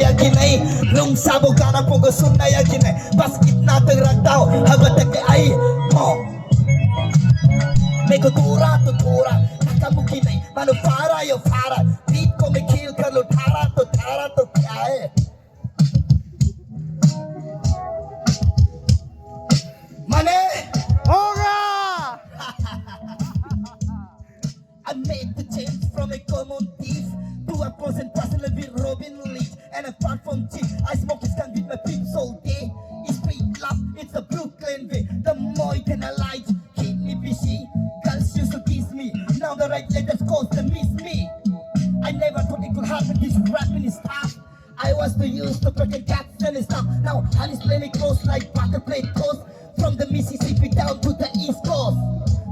या कि नहीं लुंग साबो गाना पोको सुनना या कि नहीं बस इतना तक रखता हूँ अब तक के आई मेरे को थोड़ा तो थोड़ा थका मुकी नहीं मानो फारा यो फारा बीट को मैं खेल कर लो थारा तो क्या है मने होगा। I made the change from a common thief to a person personal with Robin Leach. And apart from cheap, I smoke this gun with my peeps all day. It's street love, it's the Brooklyn way. The more you can alight, keep me busy. Girls used to kiss me, now the right letters cause them miss me. I never thought it could happen, this rapping is tough. I was too used to protect cats and stuff. Now honey's play me close like butter plate toast. From the Mississippi down to the East Coast.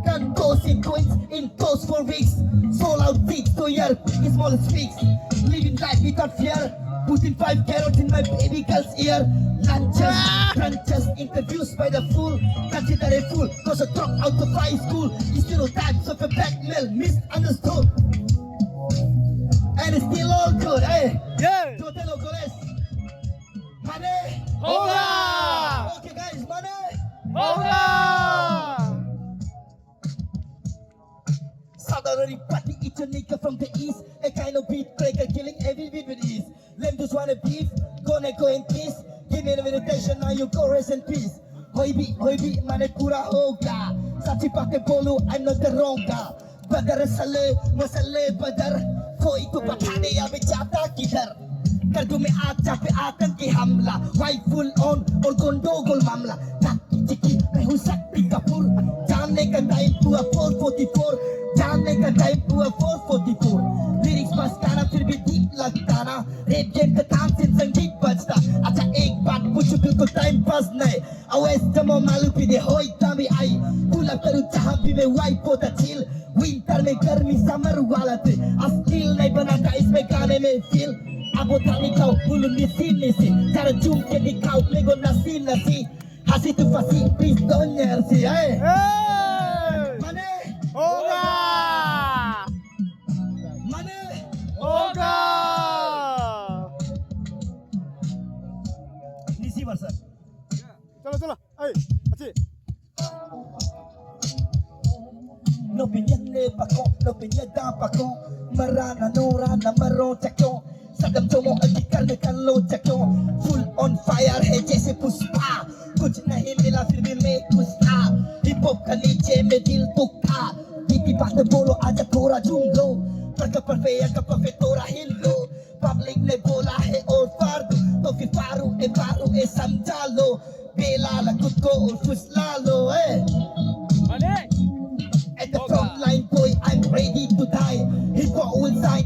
Gun goes in Queens, in close for weeks. Sold out beats to your small speaks. Living life without fear. Putting 5 carrots in my baby girl's ear. Lunches, crunches, interviews by the fool. Consider a fool, cause I dropped out of high school. Stereotypes of a blackmail, misunderstood. And it's still all good, eh? Yeah. Total Ogoles. Money. होगा। Okay guys, money. होगा। Southern party, each a nigga from the east. A kind of beat breaker, killing every beat with ease. Them just wanna beef, gonna go in peace. Give me an invitation, now you go rest in peace. Hoi bi, mane pura hoga. Sachi pake bolu, I'm not the wrong guy. Badar sale, masale badar. Koi to patane ya bechata kidhar. कर दूं मैं आजा पे आतंकी हमला white full on और गोंडोगोल मामला ताकी चिकी मैं हूँ शक्ति कपूर जानने का टाइम हुआ 444 जानने का टाइम हुआ 444 लिरिक्स बस गाना फिर भी डीप लगता ना रेप गेम का काम से संगीत बजता अच्छा एक बात पूछो बिल्कुल टाइम पास नहीं आवाज जमो मालूम भी दे होई तभी आई पुल अप करूँ जहाँ भी मैं वाइट होता चिल विंटर में गर्मी समर वाला थे अस्किल नहीं बनाता इसमें गाने में feel Abo tani kau bulu nisi cara jum ke di kau lego nasi hasi tu fasi please don't nersi Hey. mane होगा। mane होगा। nisi versa चलो चलो। ऐ अच्छी। no pinyane pako no pinyada pako marana norana maro chako Sadam chomo अधिकार में कर लो चको full on fire है जैसे पुष्पा कुछ नहीं मिला फिर भी मैं खुश था हिप हॉप का नीचे में दिल दुखा बीती बातें बोलो आजा थोड़ा झूम लो पर पे तोड़ा हिल लो पब्लिक ने बोला है और फाड़ दो तो फिर फारू ए समझा लो बेला ला खुद को और फुसला लो मने